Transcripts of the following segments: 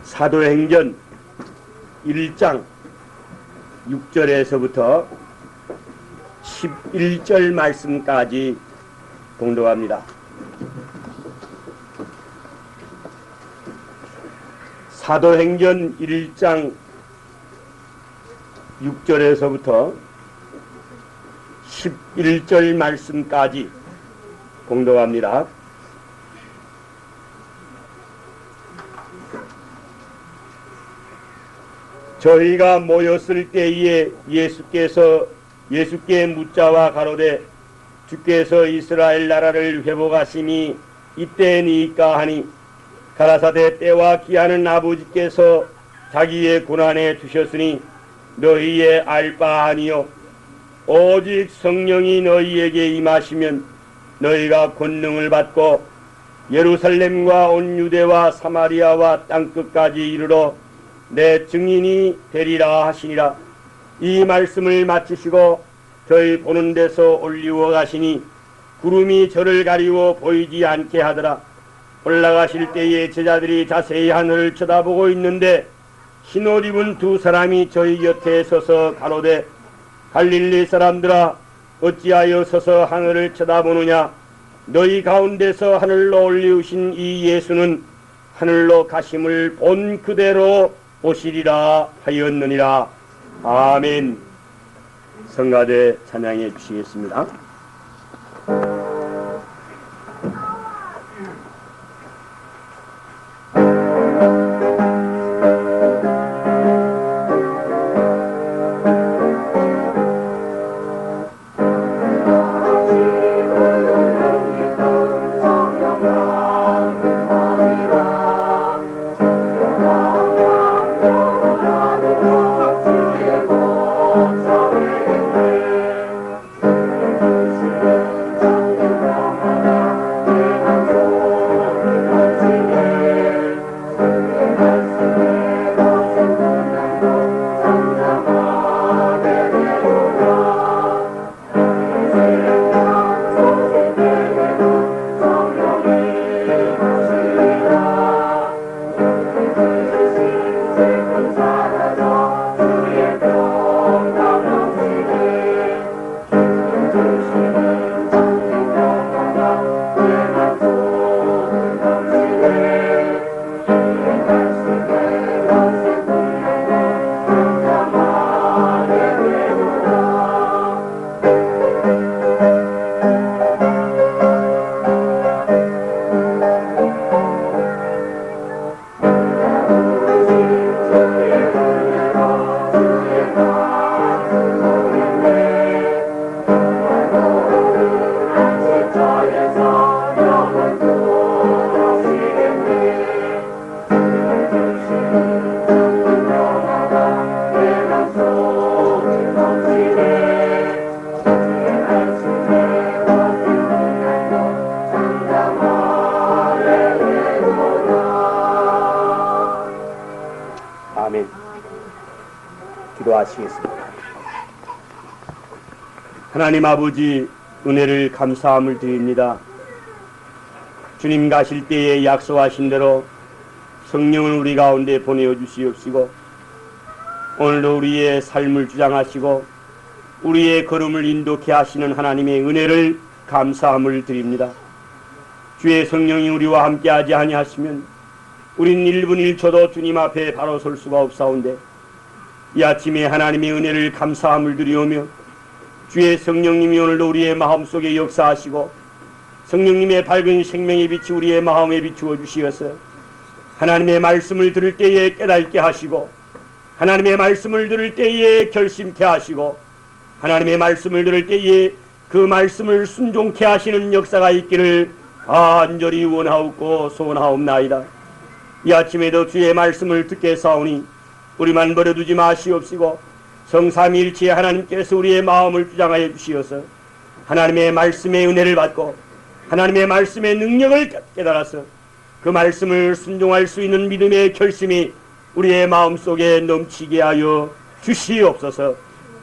사도행전 1장 6절에서부터 11절 말씀까지 봉독합니다. 사도행전 1장 6절에서부터 11절 말씀까지 봉독합니다. 저희가 모였을 때에 예수께 묻자와 가로되 주께서 이스라엘 나라를 회복하심이 이때니까 하니 가라사대 때와 기한은 아버지께서 자기의 고난에 두셨으니 너희의 알 바 아니요 오직 성령이 너희에게 임하시면 너희가 권능을 받고 예루살렘과 온 유대와 사마리아와 땅끝까지 이르러 내 증인이 되리라 하시니라. 이 말씀을 마치시고 저희 보는 데서 올리워 가시니 구름이 저를 가리워 보이지 않게 하더라. 올라가실 때에 제자들이 자세히 하늘을 쳐다보고 있는데 흰옷 입은 두 사람이 저희 곁에 서서 가로되 갈릴리 사람들아 어찌하여 서서 하늘을 쳐다보느냐. 너희 가운데서 하늘로 올리우신 이 예수는 하늘로 가심을 본 그대로 오시리라 하였느니라. 아멘. 성가대 찬양해 주시겠습니다. 아멘. 기도하시겠습니다. 하나님 아버지, 은혜를 감사함을 드립니다. 주님 가실 때에 약속하신 대로 성령을 우리 가운데 보내어 주시옵시고 오늘도 우리의 삶을 주장하시고 우리의 걸음을 인도케 하시는 하나님의 은혜를 감사함을 드립니다. 주의 성령이 우리와 함께하지 아니하시면 우린 1분 1초도 주님 앞에 바로 설 수가 없사온데 이 아침에 하나님의 은혜를 감사함을 드리오며 주의 성령님이 오늘도 우리의 마음속에 역사하시고 성령님의 밝은 생명의 빛이 우리의 마음에 비추어 주시어서 하나님의 말씀을 들을 때에 깨닫게 하시고 하나님의 말씀을 들을 때에 결심케 하시고 하나님의 말씀을 들을 때에 그 말씀을 순종케 하시는 역사가 있기를 간절히 원하옵고 소원하옵나이다. 이 아침에도 주의 말씀을 듣게 사오니 우리만 버려두지 마시옵시고 성삼위일체의 하나님께서 우리의 마음을 주장하여 주시어서 하나님의 말씀의 은혜를 받고 하나님의 말씀의 능력을 깨달아서 그 말씀을 순종할 수 있는 믿음의 결심이 우리의 마음속에 넘치게 하여 주시옵소서.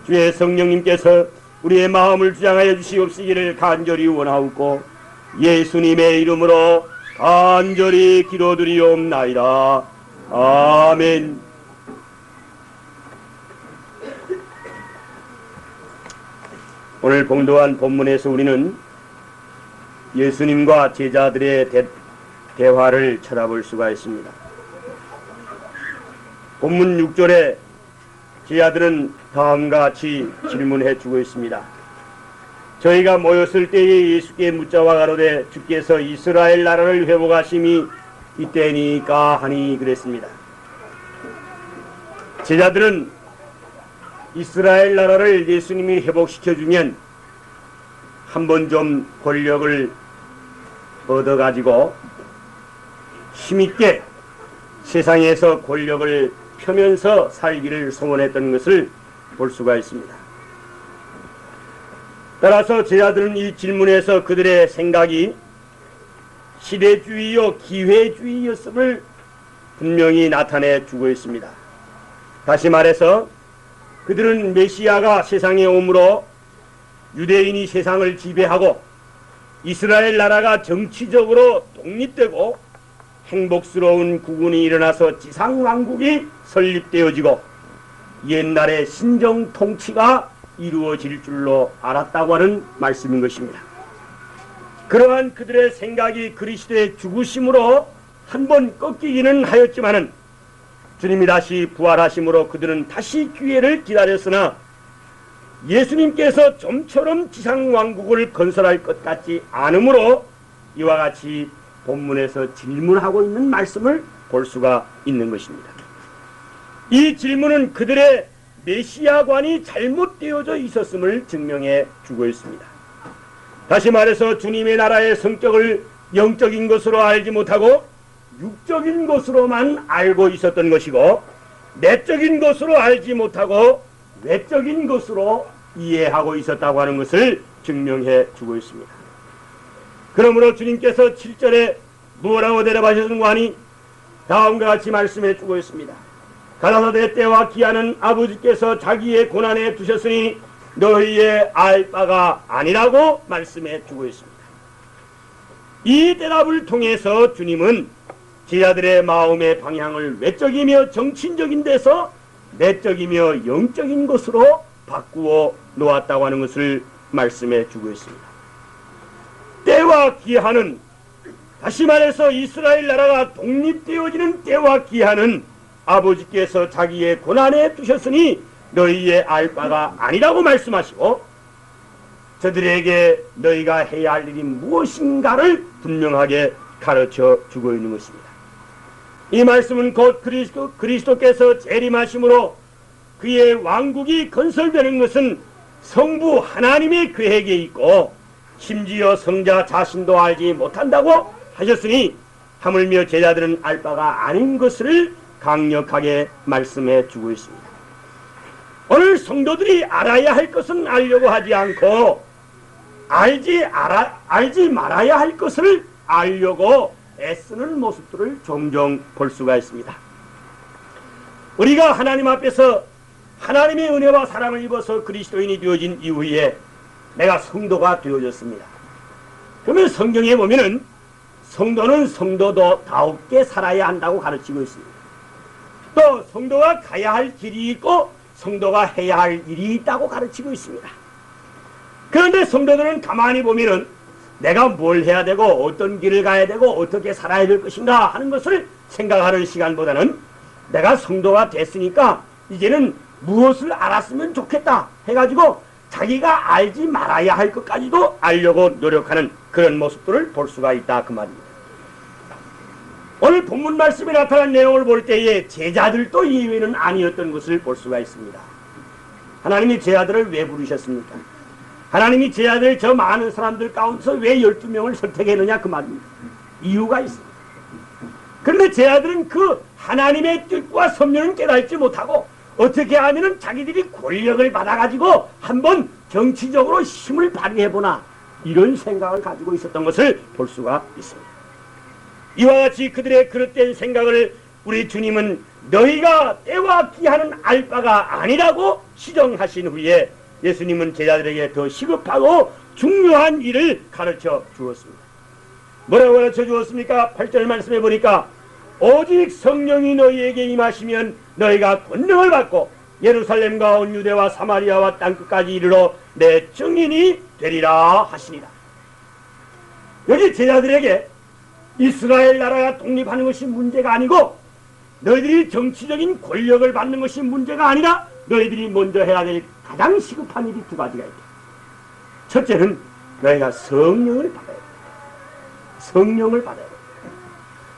주의 성령님께서 우리의 마음을 주장하여 주시옵시기를 간절히 원하옵고 예수님의 이름으로 간절히 기도드리옵나이다. 아멘. 오늘 봉독한 본문에서 우리는 예수님과 제자들의 대화를 쳐다볼 수가 있습니다. 본문 6절에 제자들은 다음과 같이 질문해 주고 있습니다. 저희가 모였을 때에 예수께 묻자와 가로되 주께서 이스라엘 나라를 회복하심이 이때니까 하니 그랬습니다. 제자들은 이스라엘 나라를 예수님이 회복시켜주면 한번 좀 권력을 얻어가지고 힘있게 세상에서 권력을 펴면서 살기를 소원했던 것을 볼 수가 있습니다. 따라서 제자들은 이 질문에서 그들의 생각이 시대주의요 기회주의였음을 분명히 나타내 주고 있습니다. 다시 말해서 그들은 메시아가 세상에 오므로 유대인이 세상을 지배하고 이스라엘 나라가 정치적으로 독립되고 행복스러운 국군이 일어나서 지상왕국이 설립되어지고 옛날의 신정 통치가 이루어질 줄로 알았다고 하는 말씀인 것입니다. 그러한 그들의 생각이 그리스도의 죽으심으로 한번 꺾이기는 하였지만은 주님이 다시 부활하심으로 그들은 다시 기회를 기다렸으나 예수님께서 좀처럼 지상왕국을 건설할 것 같지 않으므로 이와 같이 본문에서 질문하고 있는 말씀을 볼 수가 있는 것입니다. 이 질문은 그들의 메시아관이 잘못되어져 있었음을 증명해 주고 있습니다. 다시 말해서 주님의 나라의 성격을 영적인 것으로 알지 못하고 육적인 것으로만 알고 있었던 것이고 내적인 것으로 알지 못하고 외적인 것으로 이해하고 있었다고 하는 것을 증명해 주고 있습니다. 그러므로 주님께서 7절에 무엇라고 대답하셨는가 하니 다음과 같이 말씀해 주고 있습니다. 가라사대 때와 기한은 아버지께서 자기의 고난에 두셨으니 너희의 알 바가 아니라고 말씀해 주고 있습니다. 이 대답을 통해서 주님은 제자들의 마음의 방향을 외적이며 정신적인 데서 내적이며 영적인 것으로 바꾸어 놓았다고 하는 것을 말씀해 주고 있습니다. 때와 기한은 다시 말해서 이스라엘 나라가 독립되어지는 때와 기한은 아버지께서 자기의 고난에 두셨으니 너희의 알 바가 아니라고 말씀하시고 저들에게 너희가 해야 할 일이 무엇인가를 분명하게 가르쳐 주고 있는 것입니다. 이 말씀은 곧 그리스도께서 재림하심으로 그의 왕국이 건설되는 것은 성부 하나님의 계획에 있고 심지어 성자 자신도 알지 못한다고 하셨으니 하물며 제자들은 알 바가 아닌 것을 강력하게 말씀해 주고 있습니다. 오늘 성도들이 알아야 할 것은 알려고 하지 않고 알지 말아야 할 것을 알려고 애쓰는 모습들을 종종 볼 수가 있습니다. 우리가 하나님 앞에서 하나님의 은혜와 사랑을 입어서 그리스도인이 되어진 이후에 내가 성도가 되어졌습니다. 그러면 성경에 보면은 성도는 성도다우게 살아야 한다고 가르치고 있습니다. 또 성도가 가야 할 길이 있고 성도가 해야 할 일이 있다고 가르치고 있습니다. 그런데 성도들은 가만히 보면은 내가 뭘 해야 되고 어떤 길을 가야 되고 어떻게 살아야 될 것인가 하는 것을 생각하는 시간보다는 내가 성도가 됐으니까 이제는 무엇을 알았으면 좋겠다 해가지고 자기가 알지 말아야 할 것까지도 알려고 노력하는 그런 모습들을 볼 수가 있다 그 말입니다. 오늘 본문 말씀에 나타난 내용을 볼 때에 제자들도 예외는 아니었던 것을 볼 수가 있습니다. 하나님이 제자들을 왜 부르셨습니까? 하나님이 제자들 저 많은 사람들 가운데서 왜 12명을 선택했느냐 그 말입니다. 이유가 있습니다. 그런데 제자들은 그 하나님의 뜻과 섭리는 깨닫지 못하고 어떻게 하면은 자기들이 권력을 받아가지고 한번 정치적으로 힘을 발휘해보나 이런 생각을 가지고 있었던 것을 볼 수가 있습니다. 이와 같이 그들의 그릇된 생각을 우리 주님은 너희가 때와 기한은 알 바가 아니라고 시정하신 후에 예수님은 제자들에게 더 시급하고 중요한 일을 가르쳐 주었습니다. 뭐라고 가르쳐 주었습니까? 8절 말씀해 보니까 오직 성령이 너희에게 임하시면 너희가 권능을 받고 예루살렘과 온 유대와 사마리아와 땅끝까지 이르러 내 증인이 되리라 하시니라. 여기 제자들에게 이스라엘 나라가 독립하는 것이 문제가 아니고 너희들이 정치적인 권력을 받는 것이 문제가 아니라 너희들이 먼저 해야 될 가장 시급한 일이 두 가지가 있다. 첫째는 너희가 성령을 받아야 돼. 성령을 받아야 돼.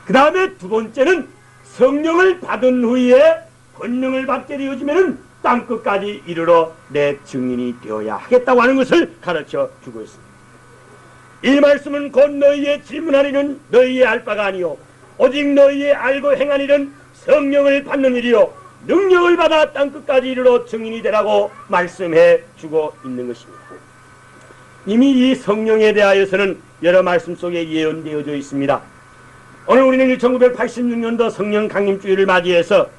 그 다음에 두 번째는 성령을 받은 후에 권능을 받게 되어지면은 땅끝까지 이르러 내 증인이 되어야 하겠다고 하는 것을 가르쳐 주고 있습니다. 이 말씀은 곧 너희의 질문하리는 너희의 알 바가 아니요 오직 너희의 알고 행하니는 성령을 받는 일이요 능력을 받아 땅끝까지 이르러 증인이 되라고 말씀해 주고 있는 것입니다. 이미 이 성령에 대하여서는 여러 말씀 속에 예언되어져 있습니다. 오늘 우리는 1986년도 성령 강림주일을 맞이해서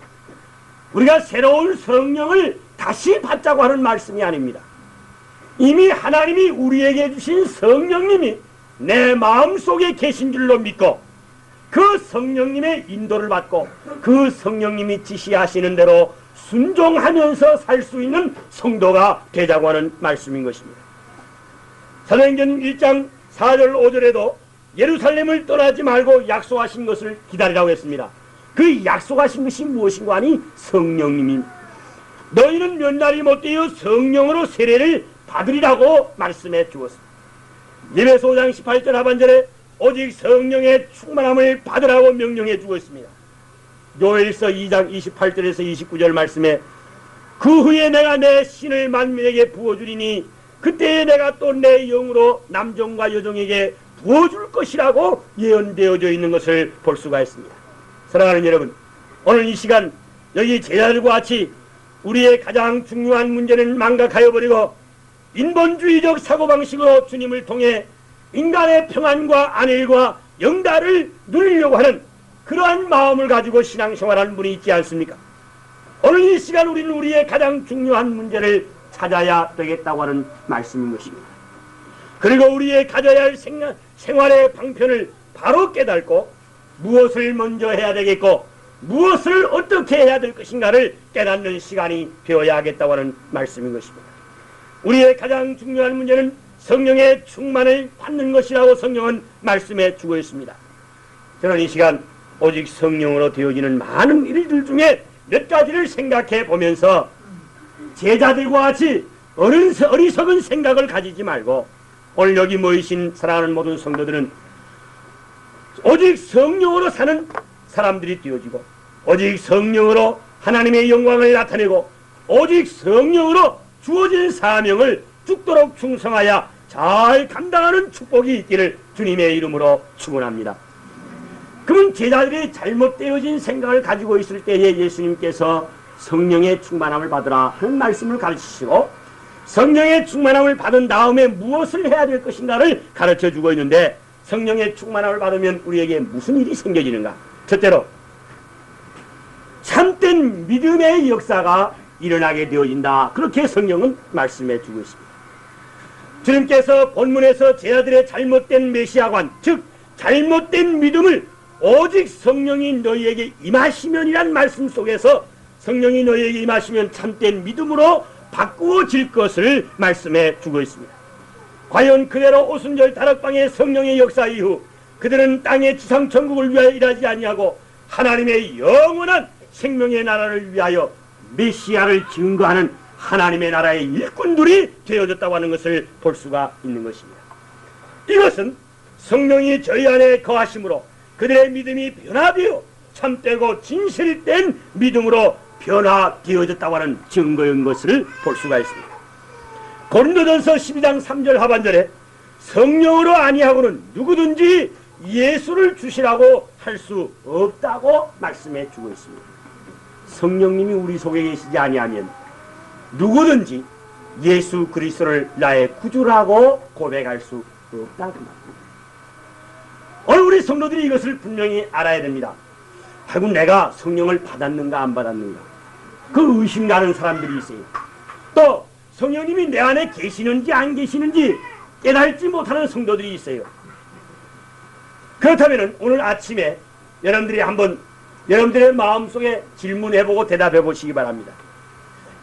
우리가 새로운 성령을 다시 받자고 하는 말씀이 아닙니다. 이미 하나님이 우리에게 주신 성령님이 내 마음속에 계신 줄로 믿고 그 성령님의 인도를 받고 그 성령님이 지시하시는 대로 순종하면서 살 수 있는 성도가 되자고 하는 말씀인 것입니다. 사도행전 1장 4절 5절에도 예루살렘을 떠나지 말고 약속하신 것을 기다리라고 했습니다. 그 약속하신 것이 무엇인가 하니 성령님이 너희는 몇 날이 못되어 성령으로 세례를 받으리라고 말씀해 주었습니다. 예배소 5장 18절 하반절에 오직 성령의 충만함을 받으라고 명령해 주고 있습니다. 요엘서 2장 28절에서 29절 말씀에 그 후에 내가 내 신을 만민에게 부어주리니 그때에 내가 또 내 영으로 남종과 여종에게 부어줄 것이라고 예언되어져 있는 것을 볼 수가 있습니다. 사랑하는 여러분, 오늘 이 시간 여기 제자들과 같이 우리의 가장 중요한 문제는 망각하여 버리고 인본주의적 사고방식으로 주님을 통해 인간의 평안과 안일과 영달을 누리려고 하는 그러한 마음을 가지고 신앙생활하는 분이 있지 않습니까? 오늘 이 시간 우리는 우리의 가장 중요한 문제를 찾아야 되겠다고 하는 말씀인 것입니다. 그리고 우리의 가져야 할 생활의 방편을 바로 깨닫고 무엇을 먼저 해야 되겠고 무엇을 어떻게 해야 될 것인가를 깨닫는 시간이 되어야 하겠다고 하는 말씀인 것입니다. 우리의 가장 중요한 문제는 성령의 충만을 받는 것이라고 성령은 말씀해 주고 있습니다. 저는 이 시간 오직 성령으로 되어지는 많은 일들 중에 몇 가지를 생각해 보면서 제자들과 같이 어리석은 생각을 가지지 말고 오늘 여기 모이신 사랑하는 모든 성도들은 오직 성령으로 사는 사람들이 되어지고 오직 성령으로 하나님의 영광을 나타내고 오직 성령으로 주어진 사명을 죽도록 충성하여 잘 감당하는 축복이 있기를 주님의 이름으로 축원합니다. 그러면 제자들이 잘못되어진 생각을 가지고 있을 때에 예수님께서 성령의 충만함을 받으라 하는 말씀을 가르치시고 성령의 충만함을 받은 다음에 무엇을 해야 될 것인가를 가르쳐주고 있는데 성령의 충만함을 받으면 우리에게 무슨 일이 생겨지는가? 첫째로 참된 믿음의 역사가 일어나게 되어진다. 그렇게 성령은 말씀해 주고 있습니다. 주님께서 본문에서 제자들의 잘못된 메시아관, 즉 잘못된 믿음을 오직 성령이 너희에게 임하시면이란 말씀 속에서 성령이 너희에게 임하시면 참된 믿음으로 바꾸어질 것을 말씀해 주고 있습니다. 과연 그대로 오순절 다락방의 성령의 역사 이후 그들은 땅의 지상천국을 위하여 일하지 아니하고 하나님의 영원한 생명의 나라를 위하여 메시아를 증거하는 하나님의 나라의 일꾼들이 되어졌다고 하는 것을 볼 수가 있는 것입니다. 이것은 성령이 저희 안에 거하심으로 그들의 믿음이 변화되어 참되고 진실된 믿음으로 변화되어졌다고 하는 증거인 것을 볼 수가 있습니다. 고린도전서 12장 3절 하반절에 성령으로 아니하고는 누구든지 예수를 주시라고 할 수 없다고 말씀해 주고 있습니다. 성령님이 우리 속에 계시지 아니하면 누구든지 예수 그리스도를 나의 구주라고 고백할 수 없다 그 말입니다. 오늘 우리 성도들이 이것을 분명히 알아야 됩니다. 아이고 내가 성령을 받았는가 안 받았는가 그 의심 가는 사람들이 있어요. 또 성령님이 내 안에 계시는지 안 계시는지 깨달지 못하는 성도들이 있어요. 그렇다면 오늘 아침에 여러분들이 한번 여러분들의 마음속에 질문해보고 대답해보시기 바랍니다.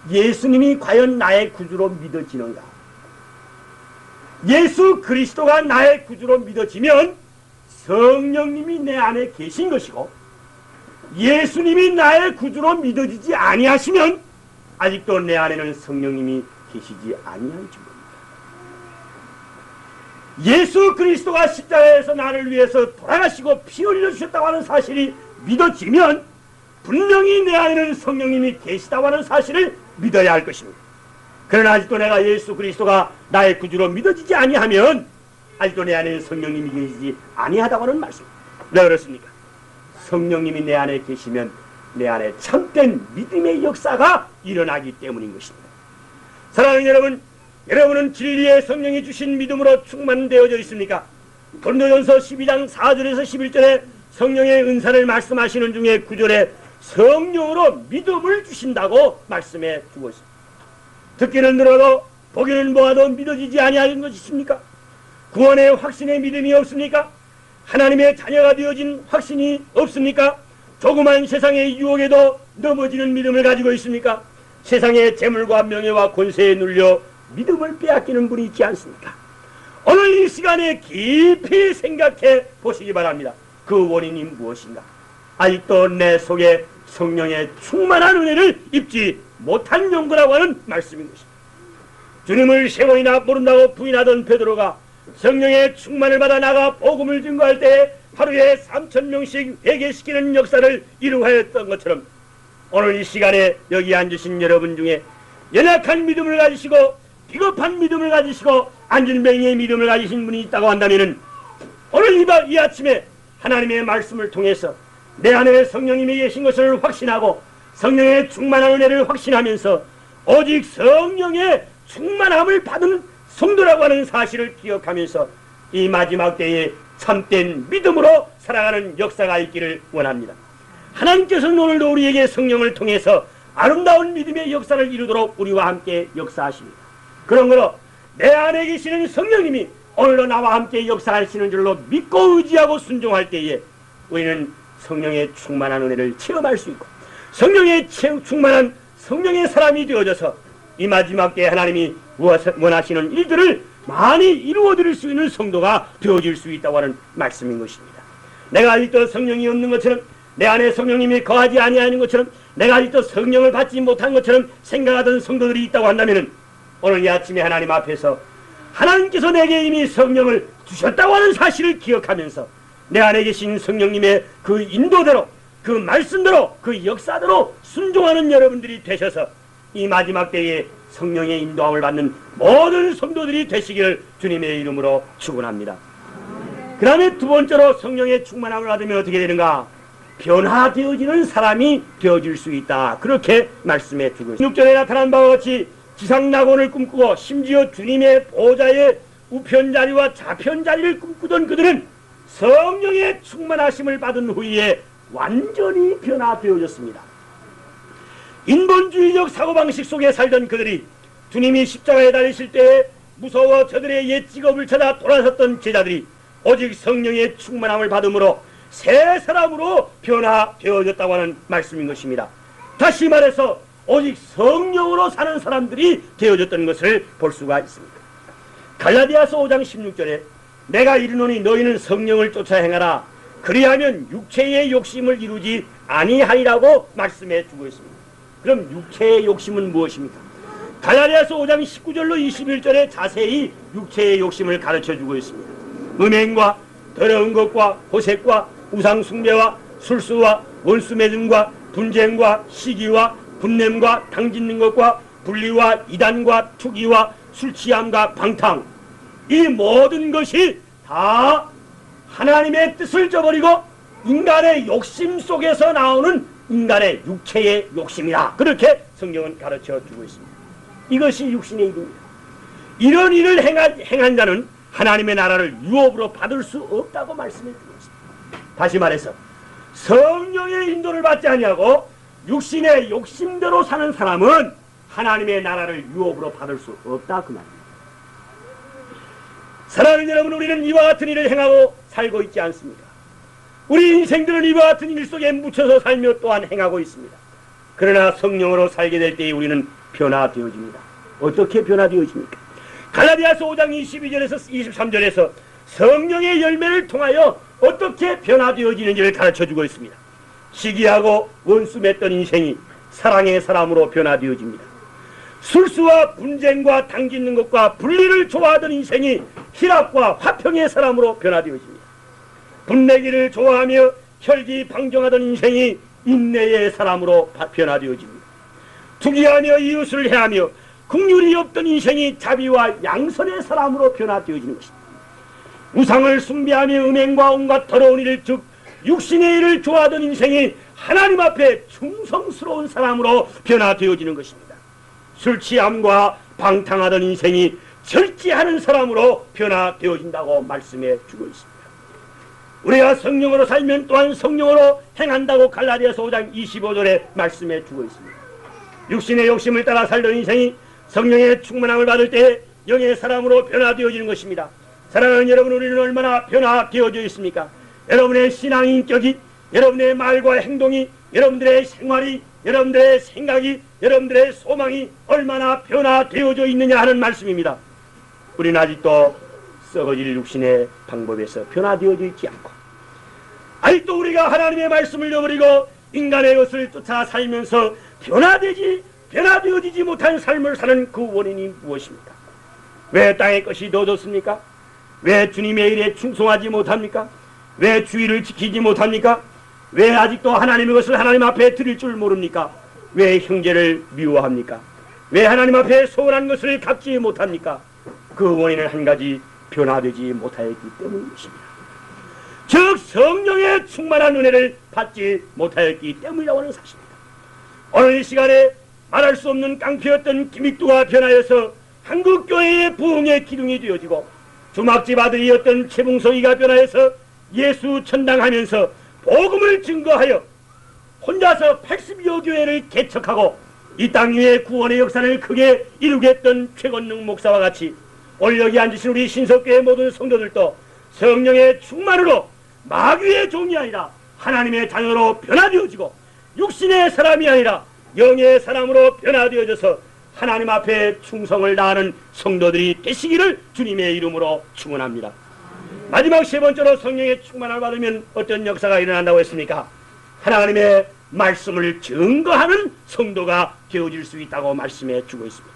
예수님이 과연 나의 구주로 믿어지는가? 예수 그리스도가 나의 구주로 믿어지면 성령님이 내 안에 계신 것이고, 예수님이 나의 구주로 믿어지지 아니하시면 아직도 내 안에는 성령님이 계시지 아니한 줄입니다. 예수 그리스도가 십자가에서 나를 위해서 돌아가시고 피 흘려주셨다고 하는 사실이 믿어지면 분명히 내 안에는 성령님이 계시다고 하는 사실을 믿어야 할 것입니다. 그러나 아직도 내가 예수 그리스도가 나의 구주로 믿어지지 아니하면 아직도 내 안에는 성령님이 계시지 아니하다고 하는 말씀입니다. 왜 그렇습니까? 성령님이 내 안에 계시면 내 안에 참된 믿음의 역사가 일어나기 때문인 것입니다. 사랑하는 여러분, 여러분은 진리의 성령이 주신 믿음으로 충만되어져 있습니까? 고린도전서 12장 4절에서 11절에 성령의 은사를 말씀하시는 중에 9절에 성령으로 믿음을 주신다고 말씀해 주고 있습니다. 듣기는 들어도 보기는 보아도 믿어지지 아니하는 것이 있습니까? 구원의 확신의 믿음이 없습니까? 하나님의 자녀가 되어진 확신이 없습니까? 조그만 세상의 유혹에도 넘어지는 믿음을 가지고 있습니까? 세상의 재물과 명예와 권세에 눌려 믿음을 빼앗기는 분이 있지 않습니까? 오늘 이 시간에 깊이 생각해 보시기 바랍니다. 그 원인이 무엇인가? 아직도 내 속에 성령의 충만한 은혜를 입지 못한 연고라고 하는 말씀인 것입니다. 주님을 세 번이나 모른다고 부인하던 베드로가 성령의 충만을 받아 나가 복음을 증거할 때 하루에 3,000명씩 회개시키는 역사를 이루하였던 것처럼 오늘 이 시간에 여기 앉으신 여러분 중에 연약한 믿음을 가지시고 비겁한 믿음을 가지시고 안진뱅이의 믿음을 가지신 분이 있다고 한다면 오늘 이 아침에 하나님의 말씀을 통해서 내 안에 성령님이 계신 것을 확신하고 성령의 충만한 은혜를 확신하면서 오직 성령의 충만함을 받은 성도라고 하는 사실을 기억하면서 이 마지막 때에 참된 믿음으로 살아가는 역사가 있기를 원합니다. 하나님께서는 오늘도 우리에게 성령을 통해서 아름다운 믿음의 역사를 이루도록 우리와 함께 역사하십니다. 그런 거로 내 안에 계시는 성령님이 오늘도 나와 함께 역사하시는 줄로 믿고 의지하고 순종할 때에 우리는 성령의 충만한 은혜를 체험할 수 있고 성령의 충만한 성령의 사람이 되어져서 이 마지막 때에 하나님이 원하시는 일들을 많이 이루어드릴 수 있는 성도가 되어질 수 있다고 하는 말씀인 것입니다. 내가 아직도 성령이 없는 것처럼 내 안에 성령님이 거하지 아니하는 것처럼 내가 아직도 성령을 받지 못한 것처럼 생각하던 성도들이 있다고 한다면 오늘 이 아침에 하나님 앞에서 하나님께서 내게 이미 성령을 주셨다고 하는 사실을 기억하면서 내 안에 계신 성령님의 그 인도대로 그 말씀대로 그 역사대로 순종하는 여러분들이 되셔서 이 마지막 때에 성령의 인도함을 받는 모든 성도들이 되시기를 주님의 이름으로 축원합니다. 그 다음에 두 번째로 성령의 충만함을 받으면 어떻게 되는가? 변화되어지는 사람이 되어질 수 있다. 그렇게 말씀해 주고 있습니다. 6절에 나타난 바와 같이 지상낙원을 꿈꾸고 심지어 주님의 보좌의 우편자리와 좌편자리를 꿈꾸던 그들은 성령의 충만하심을 받은 후에 완전히 변화되어졌습니다. 인본주의적 사고방식 속에 살던 그들이 주님이 십자가에 달리실 때에 무서워 저들의 옛 직업을 찾아 돌아섰던 제자들이 오직 성령의 충만함을 받음으로 새 사람으로 변화되어졌다고 하는 말씀인 것입니다. 다시 말해서 오직 성령으로 사는 사람들이 되어졌던 것을 볼 수가 있습니다. 갈라디아서 5장 16절에 내가 이르노니 너희는 성령을 쫓아 행하라 그리하면 육체의 욕심을 이루지 아니하리라고 말씀해 주고 있습니다. 그럼 육체의 욕심은 무엇입니까? 갈라디아서 5장 19절로 21절에 자세히 육체의 욕심을 가르쳐 주고 있습니다. 음행과 더러운 것과 호색과 우상 숭배와 술수와 원수 맺음과 분쟁과 시기와 분냄과 당짓는 것과 분리와 이단과 투기와 술취함과 방탕 이 모든 것이 다 하나님의 뜻을 저버리고 인간의 욕심 속에서 나오는 인간의 육체의 욕심이라 그렇게 성경은 가르쳐 주고 있습니다. 이것이 육신의 일입니다. 이런 일을 행한 자는 하나님의 나라를 유업으로 받을 수 없다고 말씀해 주고 있습니다. 다시 말해서 성령의 인도를 받지 아니하고 육신의 욕심대로 사는 사람은 하나님의 나라를 유업으로 받을 수 없다 그 말입니다. 사랑하는 여러분, 우리는 이와 같은 일을 행하고 살고 있지 않습니까? 우리 인생들은 이와 같은 일 속에 묻혀서 살며 또한 행하고 있습니다. 그러나 성령으로 살게 될 때에 우리는 변화되어집니다. 어떻게 변화되어집니까? 갈라디아서 5장 22절에서 23절에서 성령의 열매를 통하여 어떻게 변화되어지는지를 가르쳐주고 있습니다. 시기하고 원수 맺던 인생이 사랑의 사람으로 변화되어집니다. 술수와 분쟁과 당짓는 것과 분리를 좋아하던 인생이 희락과 화평의 사람으로 변화되어집니다. 분내기를 좋아하며 혈기방정하던 인생이 인내의 사람으로 변화되어집니다. 투기하며 이웃을 해하며 긍휼이 없던 인생이 자비와 양선의 사람으로 변화되어지는 것입니다. 우상을 숭배하며 음행과 온갖 더러운 일을 즉 육신의 일을 좋아하던 인생이 하나님 앞에 충성스러운 사람으로 변화되어지는 것입니다. 술 취함과 방탕하던 인생이 절제하는 사람으로 변화되어진다고 말씀해 주고 있습니다. 우리가 성령으로 살면 또한 성령으로 행한다고 갈라디아서 5장 25절에 말씀해 주고 있습니다. 육신의 욕심을 따라 살던 인생이 성령의 충만함을 받을 때 영의 사람으로 변화되어지는 것입니다. 사랑하는 여러분, 우리는 얼마나 변화되어져 있습니까? 여러분의 신앙 인격이, 여러분의 말과 행동이, 여러분들의 생활이, 여러분들의 생각이, 여러분들의 소망이 얼마나 변화되어져 있느냐 하는 말씀입니다. 우리는 아직도 썩어질 육신의 방법에서 변화되어져 있지 않고, 아직도 우리가 하나님의 말씀을 잃어버리고 인간의 것을 쫓아 살면서 변화되어지지 못한 삶을 사는 그 원인이 무엇입니까? 왜 땅의 것이 더 좋습니까? 왜 주님의 일에 충성하지 못합니까? 왜 주의를 지키지 못합니까? 왜 아직도 하나님의 것을 하나님 앞에 드릴 줄 모릅니까? 왜 형제를 미워합니까? 왜 하나님 앞에 소원한 것을 갚지 못합니까? 그 원인은 한 가지, 변화되지 못하였기 때문인 것입니다. 즉 성령의 충만한 은혜를 받지 못하였기 때문이라고 하는 사실입니다. 오늘 이 시간에 말할 수 없는 깡패였던 김익두가 변하여서 한국교회의 부흥의 기둥이 되어지고, 주막집 아들이었던 최봉석이가 변하여서 예수 천당하면서 복음을 증거하여 혼자서 80여 교회를 개척하고 이 땅 위에 구원의 역사를 크게 이루겠던 최건능 목사와 같이 오늘 여기 앉으신 우리 신석교회 모든 성도들도 성령의 충만으로 마귀의 종이 아니라 하나님의 자녀로 변화되어지고 육신의 사람이 아니라 영의 사람으로 변화되어져서 하나님 앞에 충성을 다하는 성도들이 되시기를 주님의 이름으로 축원합니다. 마지막 세 번째로 성령의 충만함을 받으면 어떤 역사가 일어난다고 했습니까? 하나님의 말씀을 증거하는 성도가 되어질 수 있다고 말씀해 주고 있습니다.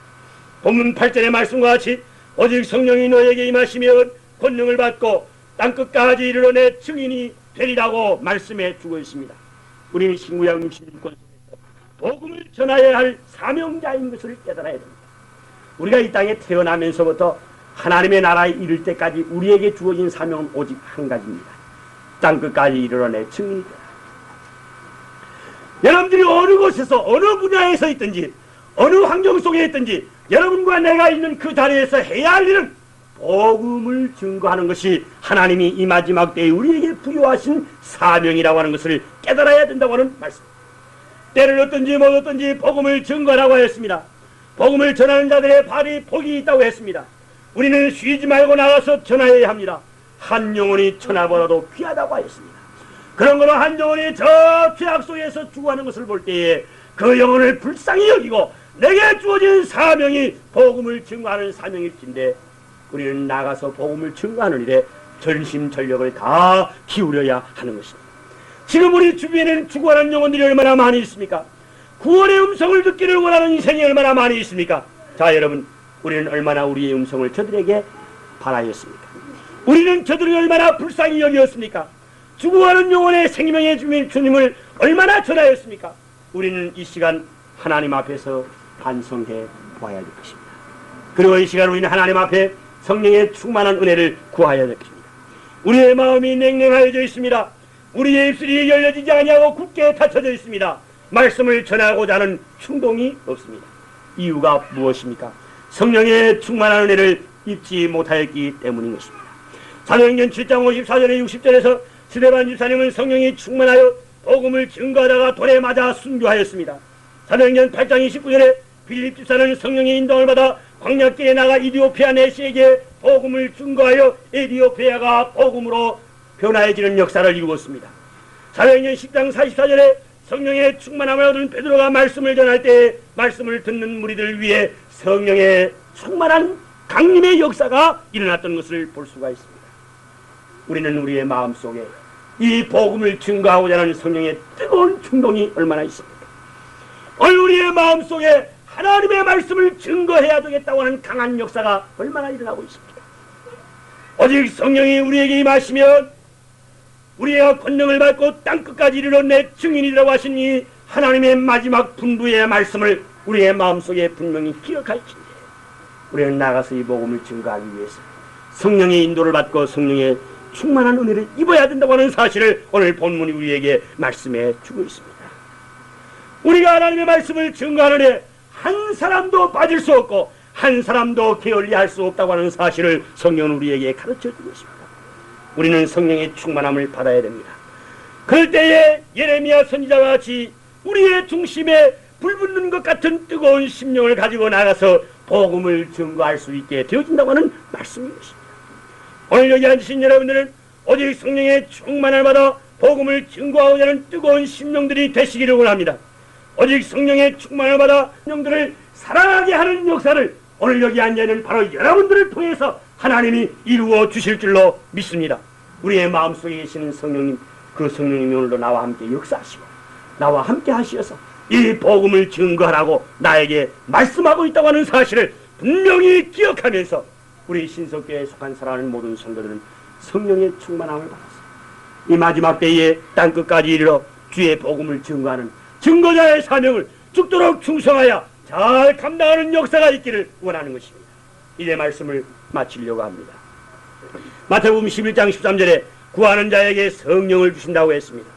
본문 8절의 말씀과 같이 오직 성령이 너에게 임하시면 권능을 받고 땅끝까지 이르러 내 증인이 되리라고 말씀해 주고 있습니다. 우리는 신구약 66권 속에서 복음을 전하여야 할 사명자인 것을 깨달아야 됩니다. 우리가 이 땅에 태어나면서부터 하나님의 나라에 이를 때까지 우리에게 주어진 사명은 오직 한 가지입니다. 땅끝까지 이르러 내 증인이 되라. 여러분들이 어느 곳에서 어느 분야에서 있든지 어느 환경 속에 있든지 여러분과 내가 있는 그 자리에서 해야 할 일은 복음을 증거하는 것이 하나님이 이 마지막 때에 우리에게 부여하신 사명이라고 하는 것을 깨달아야 된다고 하는 말씀. 때를 얻든지 못 얻든지 복음을 증거하라고 했습니다. 복음을 전하는 자들의 발이 복이 있다고 했습니다. 우리는 쉬지 말고 나가서 전하여야 합니다. 한 영혼이 천하보다도 귀하다고 하였습니다. 그런 거로 한 영혼이 저 죄악 속에서 죽어가는 것을 볼 때에 그 영혼을 불쌍히 여기고 내게 주어진 사명이 복음을 증거하는 사명일진데 우리는 나가서 복음을 증거하는 일에 전심전력을 다 기울여야 하는 것입니다. 지금 우리 주변에는 죽어가는 영혼들이 얼마나 많이 있습니까? 구원의 음성을 듣기를 원하는 인생이 얼마나 많이 있습니까? 자, 여러분, 우리는 얼마나 우리의 음성을 저들에게 바라였습니까? 우리는 저들을 얼마나 불쌍히 여기었습니까? 죽어가는 영혼의 생명의 주님을 얼마나 전하였습니까? 우리는 이 시간 하나님 앞에서 반성해 보아야 될 것입니다. 그리고 이 시간 우리는 하나님 앞에 성령의 충만한 은혜를 구하여야 될 것입니다. 우리의 마음이 냉랭하여져 있습니다. 우리의 입술이 열려지지 아니하고 굳게 닫혀져 있습니다. 말씀을 전하고자 하는 충동이 없습니다. 이유가 무엇입니까? 성령의 충만한 은혜를 입지 못하였기 때문인 것입니다. 사도행전 7장 54절에 60절에서 스데반 집사님은 성령이 충만하여 복음을 증거하다가 돌에 맞아 순교하였습니다. 사도행전 8장 29절에 빌립 집사는 성령의 인도를 받아 광야길에 나가 이디오피아 내시에게 복음을 증거하여 에디오피아가 복음으로 변화해지는 역사를 이루었습니다. 사도행전 10장 44절에 성령의 충만함을 얻은 베드로가 말씀을 전할 때 말씀을 듣는 무리들 위해 성령의 충만한 강림의 역사가 일어났던 것을 볼 수가 있습니다. 우리는 우리의 마음속에 이 복음을 증거하고자 하는 성령의 뜨거운 충동이 얼마나 있습니까? 오늘 우리의 마음속에 하나님의 말씀을 증거해야 되겠다고 하는 강한 역사가 얼마나 일어나고 있습니까? 오직 성령이 우리에게 임하시면 우리가 권능을 받고 땅끝까지 이르러 내 증인이라고 하신 이 하나님의 마지막 분부의 말씀을 우리의 마음속에 분명히 기억할진대 우리는 나가서 이 복음을 증거하기 위해서 성령의 인도를 받고 성령의 충만한 은혜를 입어야 된다고 하는 사실을 오늘 본문이 우리에게 말씀해 주고 있습니다. 우리가 하나님의 말씀을 증거하는 한 사람도 빠질 수 없고 한 사람도 게을리할 수 없다고 하는 사실을 성령은 우리에게 가르쳐주고 있습니다. 우리는 성령의 충만함을 받아야 됩니다. 그럴 때에 예레미야 선지자와 같이 우리의 중심에 불붙는 것 같은 뜨거운 심령을 가지고 나가서 복음을 증거할 수 있게 되어진다고 하는 말씀인 것입니다. 오늘 여기 앉으신 여러분들은 오직 성령의 충만함을 받아 복음을 증거하고자 하는 뜨거운 심령들이 되시기를 원합니다. 오직 성령의 충만함을 받아 심령들을 사랑하게 하는 역사를 오늘 여기 앉아있는 바로 여러분들을 통해서 하나님이 이루어 주실 줄로 믿습니다. 우리의 마음속에 계시는 성령님, 그 성령님이 오늘도 나와 함께 역사하시고 나와 함께 하시어서 이 복음을 증거하라고 나에게 말씀하고 있다고 하는 사실을 분명히 기억하면서 우리 신석교회에 속한 사랑하는 모든 성도들은 성령의 충만함을 받았습니다. 이 마지막 때에 땅끝까지 이르러 주의 복음을 증거하는 증거자의 사명을 죽도록 충성하여 잘 감당하는 역사가 있기를 원하는 것입니다. 이제 말씀을 마치려고 합니다. 마태복음 11장 13절에 구하는 자에게 성령을 주신다고 했습니다.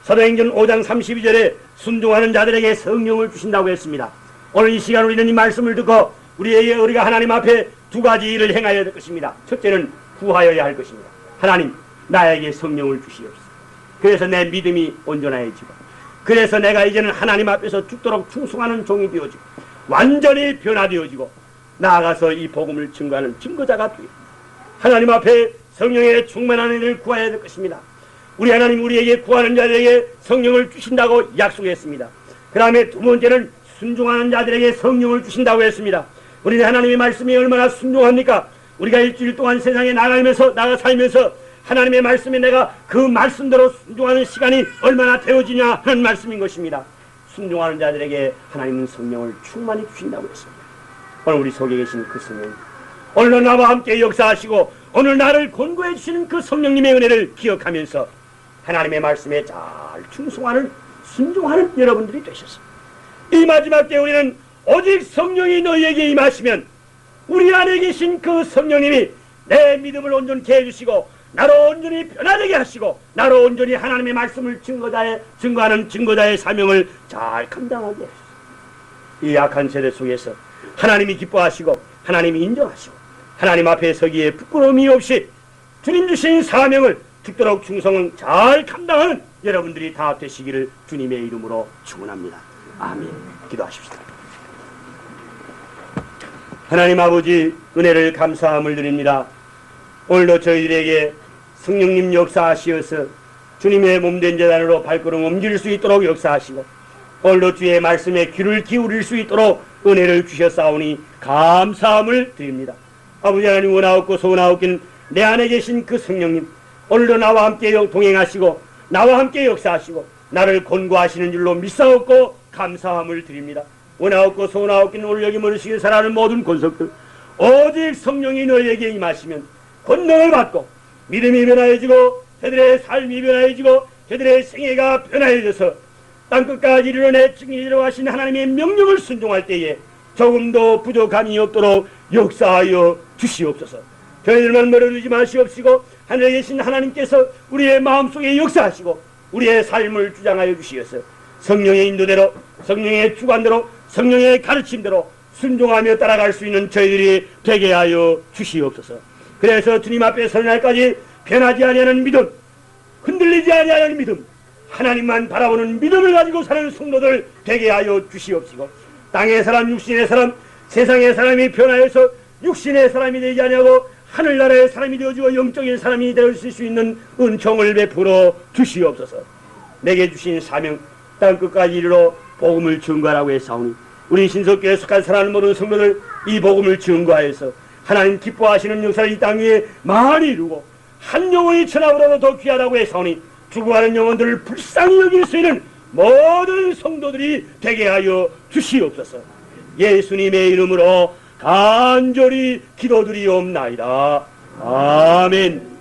사도행전 5장 32절에 순종하는 자들에게 성령을 주신다고 했습니다. 오늘 이 시간 우리는 이 말씀을 듣고 우리가 하나님 앞에 두 가지 일을 행하여야 될 것입니다. 첫째는 구하여야 할 것입니다. 하나님, 나에게 성령을 주시옵소서. 그래서 내 믿음이 온전해지고, 그래서 내가 이제는 하나님 앞에서 죽도록 충성하는 종이 되어지고 완전히 변화되어지고 나아가서 이 복음을 증거하는 증거자가 되어 하나님 앞에 성령의 충만한 은혜를 구해야 될 것입니다. 우리 하나님 우리에게 구하는 자들에게 성령을 주신다고 약속했습니다. 그 다음에 두 번째는 순종하는 자들에게 성령을 주신다고 했습니다. 우리는 하나님의 말씀이 얼마나 순종합니까? 우리가 일주일 동안 세상에 나가 살면서 하나님의 말씀에 내가 그 말씀대로 순종하는 시간이 얼마나 되어지냐 하는 말씀인 것입니다. 순종하는 자들에게 하나님은 성령을 충만히 주신다고 했습니다. 오늘 우리 속에 계신 그 성령, 오늘 나와 함께 역사하시고 오늘 나를 권고해 주시는 그 성령님의 은혜를 기억하면서 하나님의 말씀에 잘 충성하는 순종하는 여러분들이 되셨습니다. 이 마지막 때 우리는 오직 성령이 너희에게 임하시면 우리 안에 계신 그 성령님이 내 믿음을 온전케 해주시고 나로 온전히 변화되게 하시고 나로 온전히 하나님의 말씀을 증거하는 증거자의 사명을 잘 감당하게 하시고 이 악한 세대 속에서 하나님이 기뻐하시고 하나님이 인정하시고 하나님 앞에 서기에 부끄러움이 없이 주님 주신 사명을 죽도록 충성을 잘 감당하는 여러분들이 다 되시기를 주님의 이름으로 축원합니다. 아멘. 기도하십시다. 하나님 아버지, 은혜를 감사함을 드립니다. 오늘도 저희들에게 성령님 역사하시어서 주님의 몸된 제단으로 발걸음 옮길 수 있도록 역사하시고 오늘도 주의 말씀에 귀를 기울일 수 있도록 은혜를 주셨사오니 감사함을 드립니다. 아버지 하나님, 원하옵고 소원하옵긴 내 안에 계신 그 성령님, 오늘도 나와 함께 동행하시고 나와 함께 역사하시고 나를 권고하시는 줄로 믿사옵고 감사함을 드립니다. 원하옵고 소원하옵긴 오늘 여기 모르시길 살아가는 모든 권속들, 오직 성령이 너희에게 임하시면 권능을 받고 믿음이 변화해지고 저들의 삶이 변화해지고 저들의 생애가 변화해져서 땅끝까지 이르러 내 증인이라고 하신 하나님의 명령을 순종할 때에 조금도 부족함이 없도록 역사하여 주시옵소서. 저희들만 멀어두지 마시옵시고 하늘에 계신 하나님께서 우리의 마음속에 역사하시고 우리의 삶을 주장하여 주시어서 성령의 인도대로 성령의 주관대로 성령의 가르침대로 순종하며 따라갈 수 있는 저희들이 되게 하여 주시옵소서. 그래서 주님 앞에 설 날까지 변하지 아니하는 믿음, 흔들리지 아니하는 믿음, 하나님만 바라보는 믿음을 가지고 사는 성도들 되게 하여 주시옵시고 땅의 사람, 육신의 사람, 세상의 사람이 변하여서 육신의 사람이 되지 아니하고 하늘나라의 사람이 되어지고 영적인 사람이 될 수 있는 은총을 베풀어 주시옵소서. 내게 주신 사명 땅끝까지 이르러 복음을 증거하라고 했사오니 우리 신석교에 속한 사랑하는 모든 성도들 이 복음을 증거하여서 하나님 기뻐하시는 역사를 이 땅 위에 많이 이루고 한 영혼이 천하보다도 더 귀하다고 했사오니 죽어가는 영혼들을 불쌍히 여길 수 있는 모든 성도들이 되게 하여 주시옵소서. 예수님의 이름으로 간절히 기도드리옵나이다. 아멘.